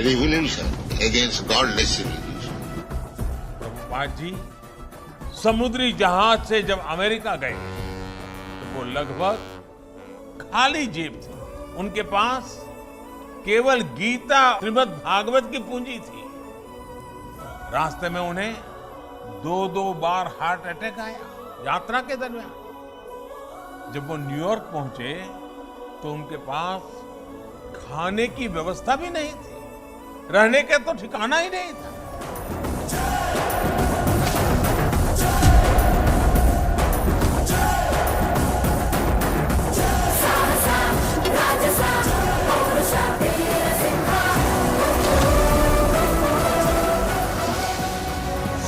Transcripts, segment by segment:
revolution against godless civilization. Prabhupada ji समुद्री जहाज से जब अमेरिका गए तो वो लगभग खाली जेब थी। उनके पास केवल गीता श्रीमद् भागवत की पूंजी थी। रास्ते में उन्हें 2-2 बार हार्ट अटैक आया यात्रा के दरमियान। जब वो न्यूयॉर्क पहुंचे तो उनके पास खाने की व्यवस्था भी नहीं थी, रहने का तो ठिकाना ही नहीं था।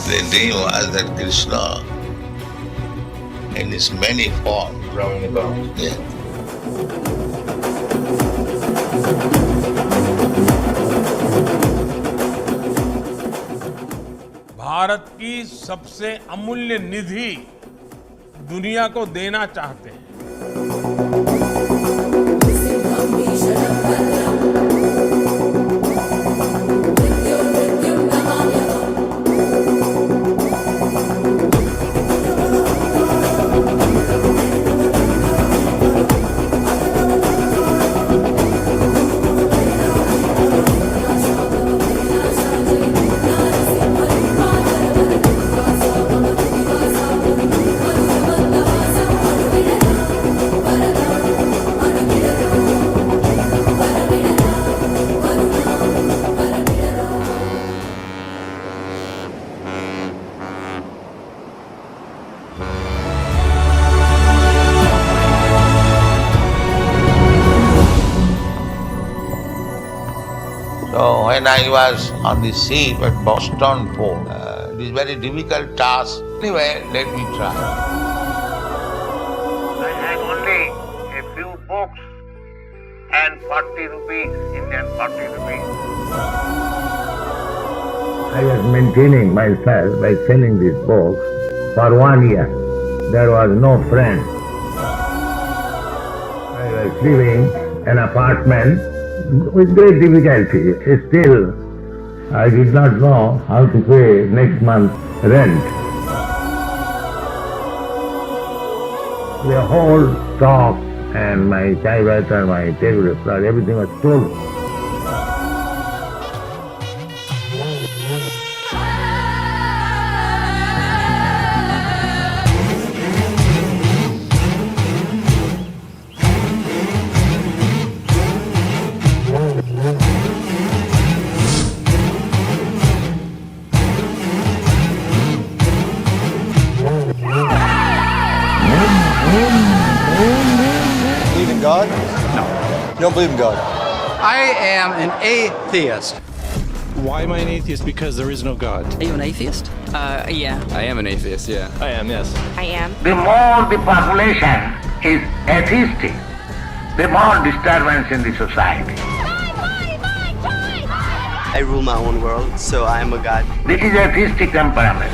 They knew that Krishna in his many forms. Roaming about. Yeah. Bharat की सबसे अमूल्य निधि दुनिया को देना चाहते हैं। So when I was on the sea at Boston port, it is very difficult task. Anyway, let me try. I had only a few books and 40 rupees, Indian 40 rupees. I was maintaining myself by selling these books for 1 year. There was no friend. I was living in an apartment with great difficulty. Still, I did not know how to pay next month's rent. The whole stock and my typewriter, my table, everything was stolen. Believe in God? No. You don't believe in God? I am an atheist. Why am I an atheist? Because there is no God. Are you an atheist? Yeah. I am an atheist, yeah. I am, yes. I am. The more the population is atheistic, the more disturbance in the society. I rule my own world, so I am a god. This is atheistic temperament.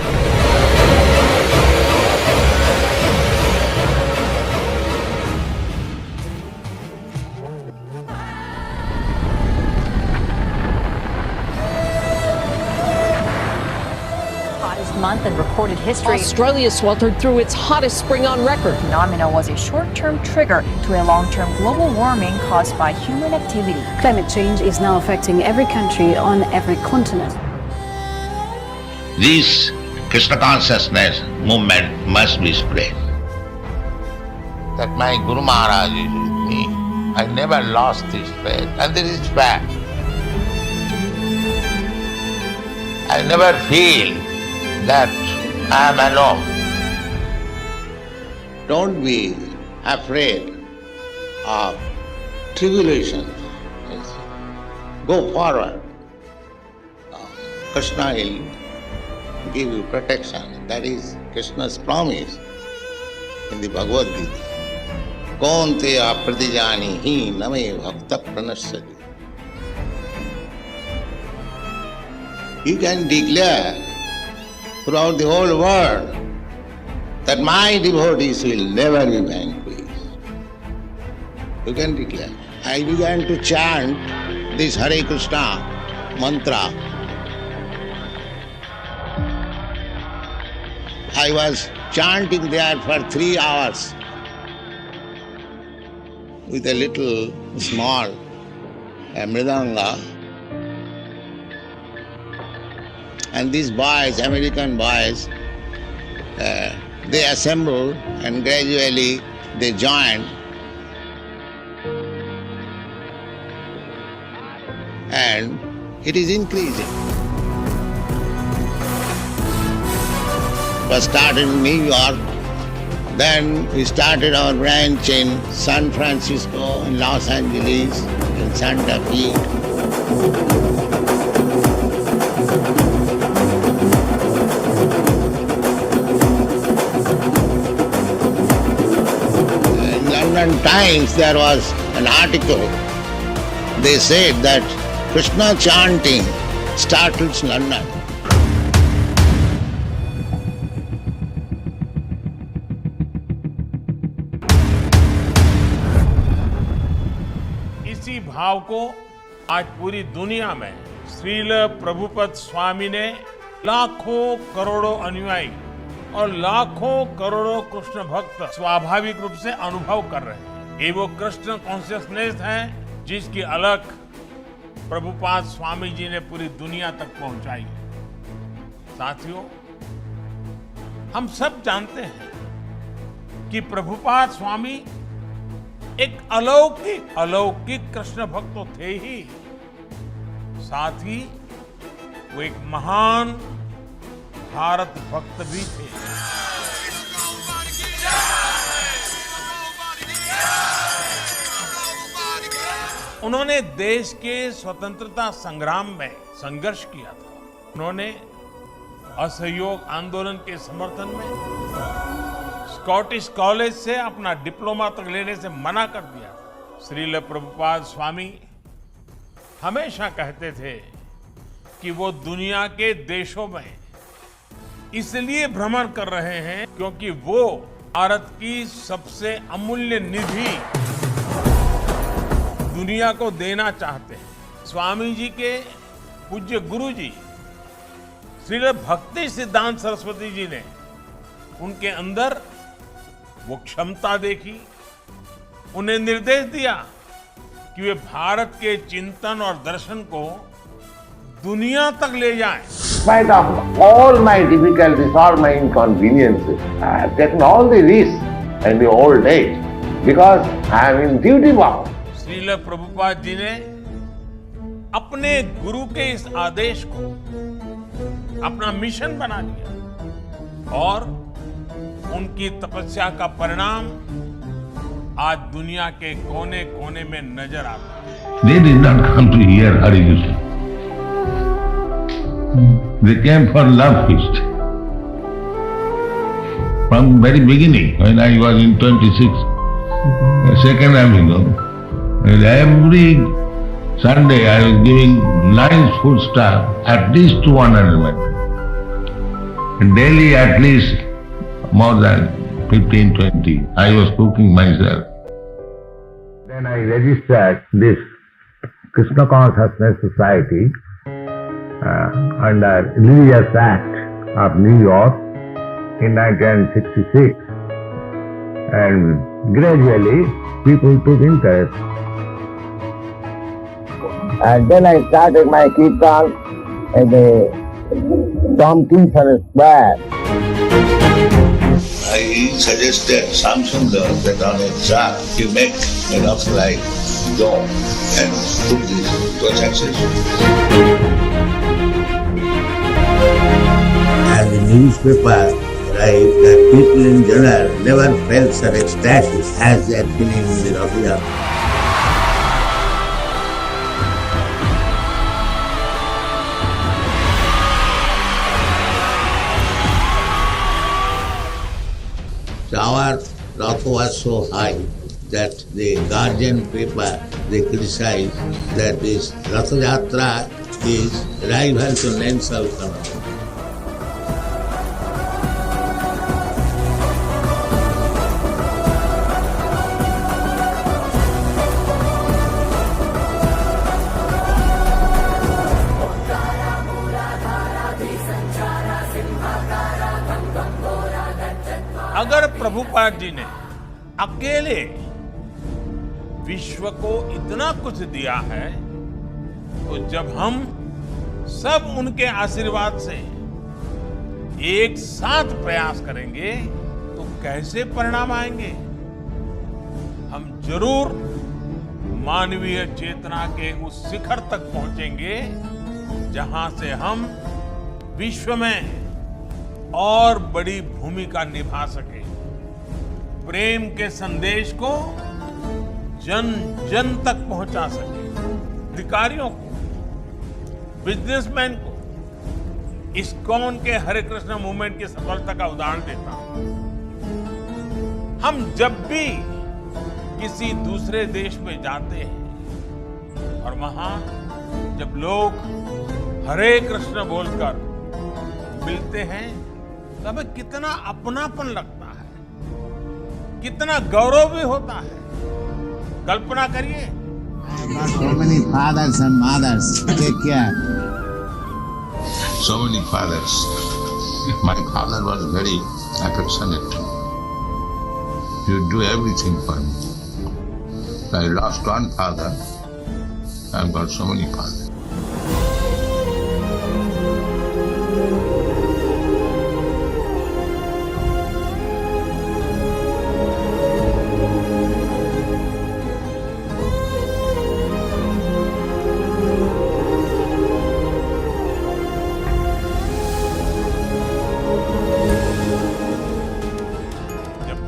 Month in recorded history. Australia sweltered through its hottest spring on record. The phenomenon was a short-term trigger to a long-term global warming caused by human activity. Climate change is now affecting every country on every continent. This Krishna consciousness movement must be spread. That my Guru Maharaj is with me. I never lost this faith, and this is fact. I never feel that I am alone. Don't be afraid of tribulations. Go forward. Krishna will give you protection. That is Krishna's promise in the Bhagavad Gita. Kaunteya pratijanihi name bhakta pranashyati. You can declare throughout the whole world that my devotees will never be vanquished. You can declare. I began to chant this Hare Krishna mantra. I was chanting there for 3 hours with a little small mridanga. And these boys, American boys, they assembled and gradually they joined. And it is increasing. First started in New York, then we started our branch in San Francisco, in Los Angeles, in Santa Fe. In London Times there was an article. They said that Krishna chanting startles London. इसी भाव को आज पूरी दुनिया में श्रील प्रभुपद स्वामी ने लाखों करोड़ों अनुयायी और लाखों करोड़ों कृष्ण भक्त स्वाभाविक रूप से अनुभव कर रहे हैं। ये वो कृष्ण कॉन्शियसनेस है जिसकी अलख प्रभुपाद स्वामी जी ने पूरी दुनिया तक पहुंचाई। साथियों, हम सब जानते हैं कि प्रभुपाद स्वामी एक अलौकिक कृष्ण भक्त तो थे ही, साथ ही वो एक महान भारत भक्त भी थे। उन्होंने देश के स्वतंत्रता संग्राम में संघर्ष किया था। उन्होंने असहयोग आंदोलन के समर्थन में स्कॉटिश कॉलेज से अपना डिप्लोमा तक लेने से मना कर दिया। श्रील प्रभुपाद स्वामी हमेशा कहते थे कि वो दुनिया के देशों में इसलिए भ्रमण कर रहे हैं क्योंकि वो भारत की सबसे अमूल्य निधि दुनिया को देना चाहते हैं। स्वामी जी के पूज्य गुरु जी श्रील भक्ति सिद्धांत सरस्वती जी ने उनके अंदर वो क्षमता देखी, उन्हें निर्देश दिया कि वे भारत के चिंतन और दर्शन को दुनिया तक ले जाएं। In spite of all my difficulties, all my inconveniences, I have taken all the risks in the old age because I am in duty bound. Srila Prabhupada ji ने अपने गुरु के इस आदेश को अपना मिशन बना लिया और उनकी तपस्या का परिणाम आज दुनिया के कोने कोने में नजर आता है। They did not come to hear Hare Krishna. They came for love feast. From very beginning, when I was in 26, second amigo, every Sunday I was giving nice food stuff, at least 200 men. And daily at least more than 15-20. I was cooking myself. Then I registered this Krishna Consciousness Society under Religious Act of New York in 1966. And gradually people took interest. And then I started my kirtan at the Tom Kingston Square. I suggested Samsundar that on a chart you make enough like dome and put this to successful. As the newspaper write that people in general never felt such ecstasy as they had been in the Rath Yatra. Our Rath was so high that the Guardian paper, they criticized that this Rath Yatra is rival to Nansal Kanal. अगर प्रभुपाद जी ने अकेले विश्व को इतना कुछ दिया है, तो जब हम सब उनके आशीर्वाद से एक साथ प्रयास करेंगे तो कैसे परिणाम आएंगे? हम जरूर मानवीय चेतना के उस शिखर तक पहुंचेंगे जहां से हम विश्व में और बड़ी भूमिका निभा सके, प्रेम के संदेश को जन जन तक पहुंचा सके, अधिकारियों को, बिजनेसमैन को। इस्कॉन के हरे कृष्ण मूवमेंट की सफलता का उदाहरण देता हूं। हम जब भी किसी दूसरे देश में जाते हैं और वहां जब लोग हरे कृष्ण बोलकर मिलते हैं, तो हमें कितना अपनापन लगता है, कितना गौरव भी होता है। कल्पना करिए। So many fathers and mothers. Take care. So many fathers. My father was very affectionate. He would do everything for me. I lost one father. I've got so many fathers.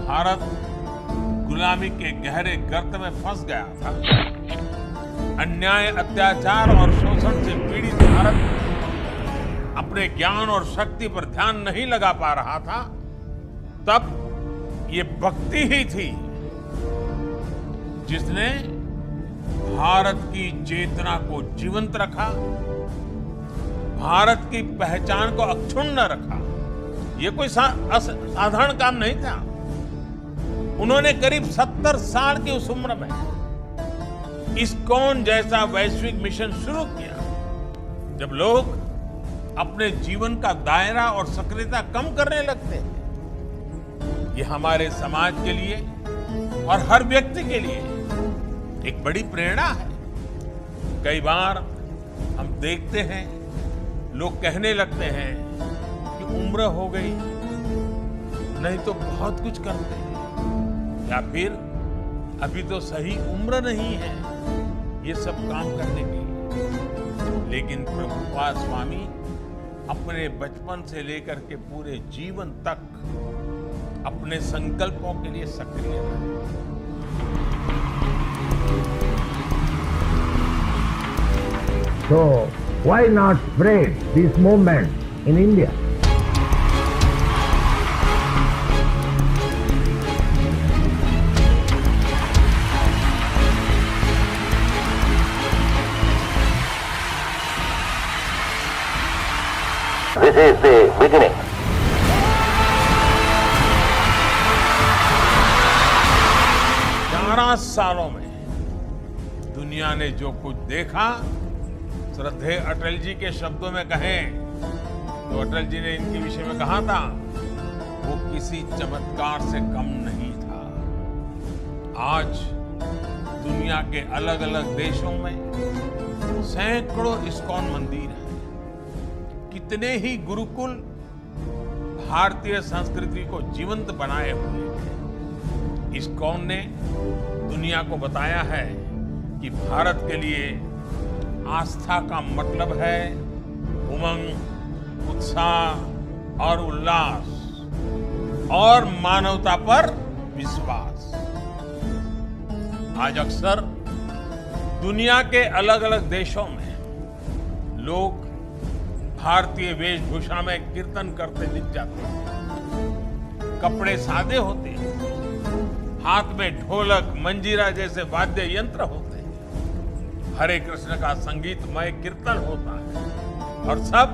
Bharat गुलामी के गहरे गर्त में फंस गया था, अन्याय, अत्याचार और शोषण से पीड़ित भारत अपने ज्ञान और शक्ति पर ध्यान नहीं लगा पा रहा था, तब ये भक्ति ही थी जिसने भारत की चेतना को जीवंत रखा, भारत की पहचान को अक्षुण्ण रखा। ये कोई साधारण काम नहीं था। उन्होंने करीब 70 साल की उस उम्र में इस्कॉन जैसा वैश्विक मिशन शुरू किया, जब लोग अपने जीवन का दायरा और सक्रियता कम करने लगते हैं। ये हमारे समाज के लिए और हर व्यक्ति के लिए एक बड़ी प्रेरणा है। कई बार हम देखते हैं, लोग कहने लगते हैं कि उम्र हो गई, नहीं तो बहुत कुछ करते हैं, या फिर अभी तो सही उम्र नहीं है ये सब काम करने की। लेकिन प्रभुपाद स्वामी अपने बचपन से लेकर के पूरे जीवन तक अपने संकल्पों के लिए सक्रिय रहे। So why not spread this movement in India? This is the beginning. 11 सालों में दुनिया ने जो कुछ देखा, श्रद्धेय अटल जी के शब्दों में कहें तो अटल जी ने इनके विषय में कहा था, वो किसी चमत्कार से कम नहीं था। आज दुनिया के अलग अलग देशों में सैकड़ों इस्कॉन मंदिर हैं। कितने ही गुरुकुल भारतीय संस्कृति को जीवंत बनाए हुए हैं। इस्कॉन ने दुनिया को बताया है कि भारत के लिए आस्था का मतलब है उमंग, उत्साह और उल्लास और मानवता पर विश्वास। आज अक्सर दुनिया के अलग अलग देशों में लोग भारतीय वेशभूषा में कीर्तन करते दिख जाते हैं। कपड़े सादे होते हैं, हाथ में ढोलक, मंजीरा जैसे वाद्य यंत्र होते हैं, हरे कृष्ण का संगीतमय कीर्तन होता है और सब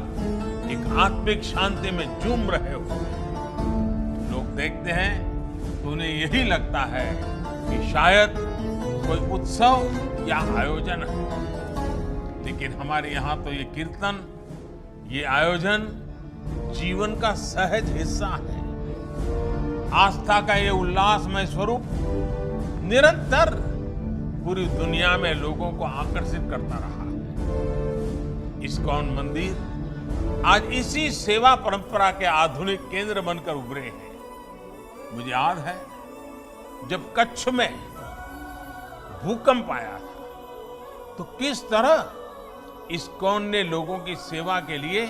एक आत्मिक शांति में झूम रहे होते हैं। लोग देखते हैं तो उन्हें यही लगता है कि शायद कोई उत्सव या आयोजन है, लेकिन हमारे यहाँ तो ये कीर्तन, ये आयोजन जीवन का सहज हिस्सा है। आस्था का ये उल्लासमय स्वरूप निरंतर पूरी दुनिया में लोगों को आकर्षित करता रहा है। इस्कॉन मंदिर आज इसी सेवा परंपरा के आधुनिक केंद्र बनकर उभरे हैं। मुझे याद है जब कच्छ में भूकंप आया था तो किस तरह इस्कॉन ने लोगों की सेवा के लिए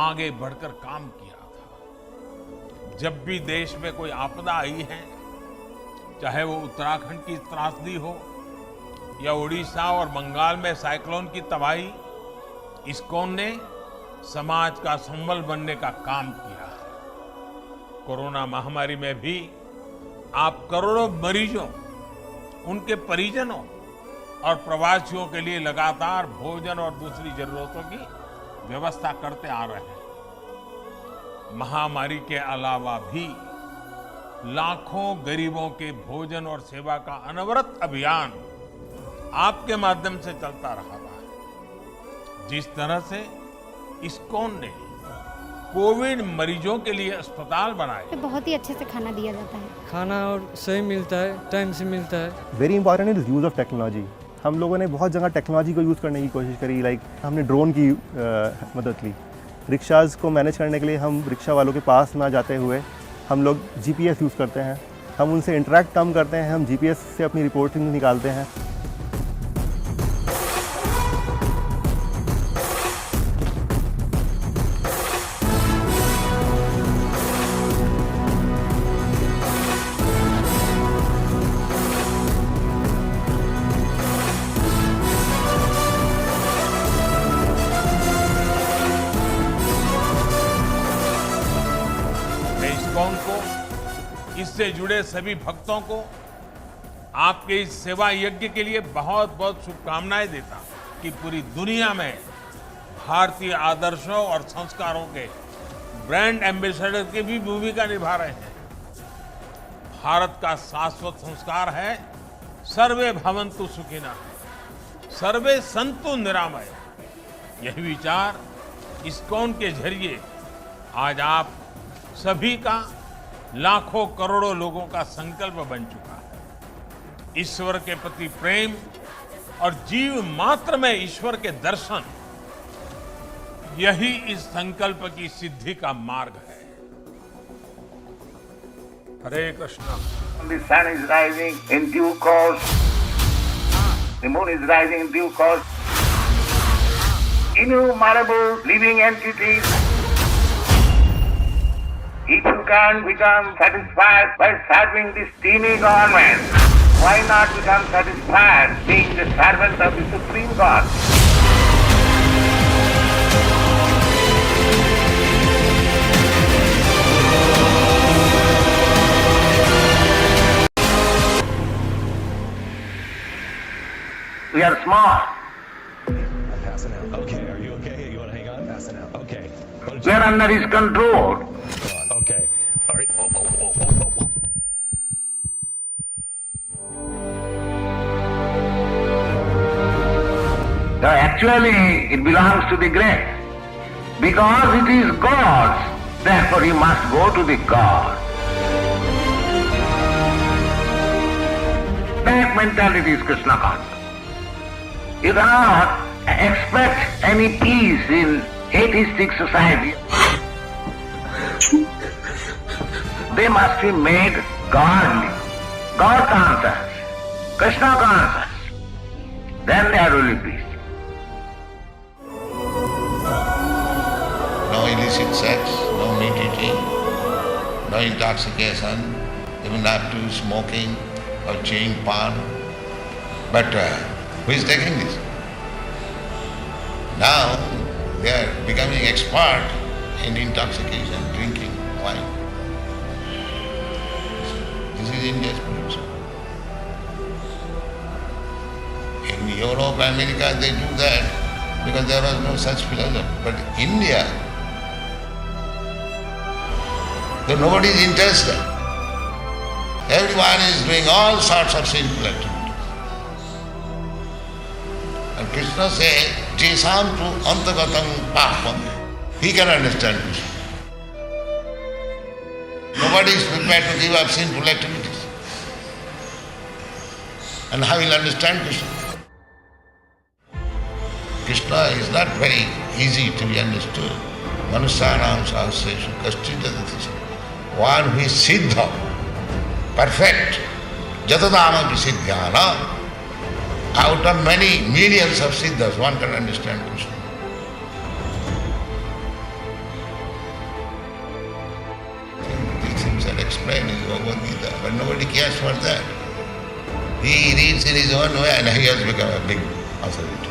आगे बढ़कर काम किया था। जब भी देश में कोई आपदा आई है, चाहे वो उत्तराखंड की त्रासदी हो या उड़ीसा और बंगाल में साइक्लोन की तबाही, इस्कॉन ने समाज का संबल बनने का काम किया है। कोरोना महामारी में भी आप करोड़ों मरीजों, उनके परिजनों और प्रवासियों के लिए लगातार भोजन और दूसरी जरूरतों की व्यवस्था करते आ रहे हैं। महामारी के अलावा भी लाखों गरीबों के भोजन और सेवा का अनवरत अभियान आपके माध्यम से चलता रहा है। जिस तरह से इस्कॉन ने कोविड मरीजों के लिए अस्पताल बनाए, बहुत ही अच्छे से खाना दिया जाता है। खाना और सही मिलता है, टाइम से मिलता है। Very important is use of technology. हम लोगों ने बहुत जगह टेक्नोलॉजी को यूज़ करने की कोशिश करी, लाइक हमने ड्रोन की मदद ली। रिक्शाज़ को मैनेज करने के लिए हम रिक्शा वालों के पास ना जाते हुए हम लोग GPS यूज़ करते हैं। हम उनसे इंटरेक्ट कम करते हैं, हम GPS से अपनी रिपोर्टिंग निकालते हैं। को, इससे जुड़े सभी भक्तों को आपके इस सेवा यज्ञ के लिए बहुत बहुत शुभकामनाएं देता कि पूरी दुनिया में भारतीय आदर्शों और संस्कारों के ब्रांड एम्बेसडर की भी भूमिका निभा रहे हैं। भारत का शाश्वत संस्कार है सर्वे भवन्तु सुखिनः, सर्वे सन्तु निरामय। यही विचार इस्कॉन के जरिए आज आप सभी का, लाखों करोड़ों लोगों का संकल्प बन चुका है। ईश्वर के प्रति प्रेम और जीव मात्र में ईश्वर के दर्शन, यही इस संकल्प की सिद्धि का मार्ग है। हरे Krishna. The sun is rising in due course. The moon is rising in due course. Innumerable living entities. If you can become satisfied by serving this teeny government, why not become satisfied being the servant of the Supreme God? We are small. I'm passing out. Okay, are you okay? You want to hang on? Passing out. Okay. We are under his control. Okay. All right. Whoa, whoa, whoa, whoa, whoa. So actually, it belongs to the great. Because it is God's, therefore he must go to the God. That mentality is Krishna consciousness. You cannot expect any peace in atheistic society. They must be made godly, God conscious, Krishna conscious. Then there will be peace. No illicit sex, no nudity, no intoxication, even up to smoking or chewing pan. But who is taking this? Now they are becoming expert in intoxication, drinking wine. This is India's pollution. In Europe, America, they do that because there was no such philosophy. But India, though nobody is interested, everyone is doing all sorts of sinful activities. And Krishna says, Jesam tu antagatam papam. He can understand Krishna. Nobody is prepared to give up sinful activities. And how will understand Krishna? Krishna is not very easy to be understood. Manusyanam sahasreshu kaschidadati. One who is siddha, perfect, jatadama visiddhyana. Out of many millions of siddhas, one can understand Krishna. These things are explained in Bhagavad Gita, but nobody cares for that. He reads in his own way and he has become a big authority.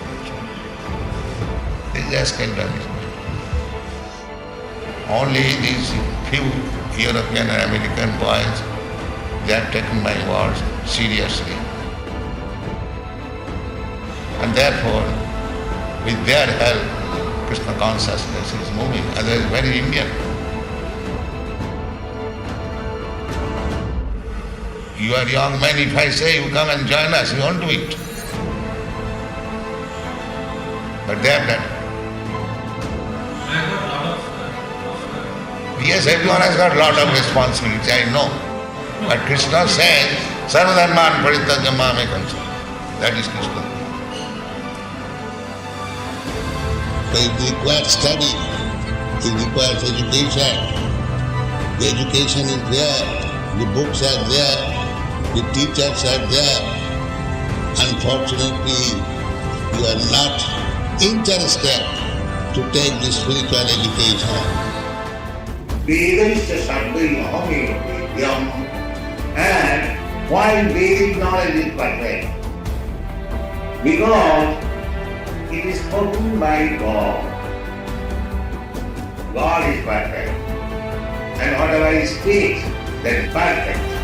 This is escalated. Only these few European and American boys, they have taken my words seriously. And therefore, with their help, Krishna consciousness is moving. Otherwise, very Indian. You are young men, if I say you come and join us, you won't do it. But they have done it. Yes, everyone has got a lot of responsibility, I know. But Krishna says, Sarvadharman Parityajya Mamekam. That is Krishna. It requires study, it requires education. The education is there, the books are there, the teachers are there. Unfortunately, you are not interested to take the spiritual education. Vedanta Sabda Yam, and why Vedic knowledge is perfect? Because it is spoken by God. God is perfect. And whatever He speaks, that is perfect.